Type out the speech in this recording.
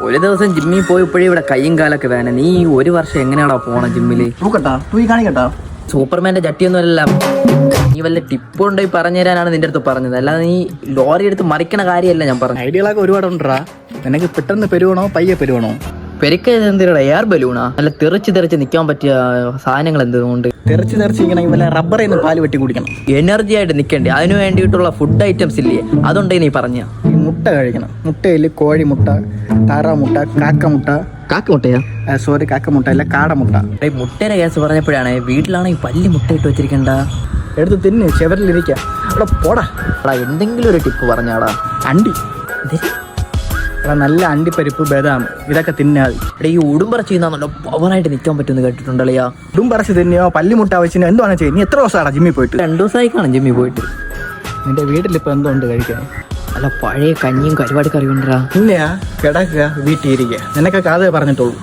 ഒരു ദിവസം ജിമ്മിൽ പോയപ്പോഴേ ഇവിടെ കയ്യും കാലൊക്കെ വേണം. നീ ഒരു വർഷം എങ്ങനെയാണോ പോണം ജിമ്മില്? കാണിക്കട്ടാ. സൂപ്പർമാന്റെ ചട്ടിയൊന്നും അല്ല. നീ വല്ല ടിപ്പ് കൊണ്ടുപോയി പറഞ്ഞു തരാനാണ് നിന്റെ അടുത്ത് പറഞ്ഞത്, അല്ലാതെ നീ ലോറി എടുത്ത് മറിക്കണ കാര്യമല്ല ഞാൻ പറഞ്ഞു. ഐഡിയകളൊക്കെ ഒരുപാടുണ്ടാ. നിനക്ക് പെട്ടെന്ന് പെരുവണോ പയ്യെ പെരുവണോ? പെരുക്ക എന്തിനാ? എയർ ബലൂണാ? അല്ല തെറിച്ച് നിൽക്കാൻ പറ്റിയ സാധനങ്ങൾ എന്തുകൊണ്ട്? തെറിച്ച് ഇങ്ങനെ വല്ല റബ്ബറിൽ നിന്ന് പാല് വെട്ടി കുടിക്കണം. എനർജി ആയിട്ട് നിൽക്കണ്ടേ? അതിന് വേണ്ടിയിട്ടുള്ള ഫുഡ് ഐറ്റംസ് ഇല്ലേ? അതുകൊണ്ടേ നീ പറഞ്ഞ. ഈ മുട്ട കഴിക്കണം. മുട്ടയിൽ കോഴിമുട്ട, താറാമുട്ട, കാക്കമുട്ട. കാക്കമുട്ടയാ? സോറി, കാക്കമുട്ട അല്ല, കാടമുട്ട. മുട്ടയുടെ കേസ് പറഞ്ഞപ്പോഴാണ് വീട്ടിലാണെങ്കിൽ പല്ലി മുട്ട ഇട്ട് വെച്ചിരിക്കണ്ട. എടുത്ത് തിന്ന് ചെവരിലിരിക്കാം. അവിടെ പോടാ. എന്തെങ്കിലും ഒരു ടിപ്പ് പറഞ്ഞാടാ. അണ്ടി നല്ല അണ്ടിപ്പരിപ്പ്, ബദാം ഇതൊക്കെ തിന്നാതി. ഇവിടെ ഈ ഉടുമ്പറച്ച് ചെയ്യുന്നോ പവറായിട്ട് നിൽക്കാൻ പറ്റുമെന്ന് കേട്ടിട്ടുണ്ടല്ലയാ. ഉടുമ്പറച്ച് തിന്നെയോ പല്ലിമുട്ട വെച്ചിനോ എന്താണ് ചെയ്യുന്നത്? നീ എത്ര ദിവസമാണ് ജിമ്മിൽ പോയിട്ട്? 2 ദിവസമായി കാണും ജിമ്മിൽ പോയിട്ട്. നിന്റെ വീട്ടിലിപ്പോൾ എന്തുകൊണ്ട് കഴിക്കാൻ? അല്ല പഴയ കഞ്ഞിയും കരുവാട് കറി കൊണ്ടുവരാ. ഇല്ലയാ, കിടക്കുക, വീട്ടിൽ ഇരിക്കുക. നിനക്കൊക്കെ അതേ പറഞ്ഞിട്ടുള്ളൂ.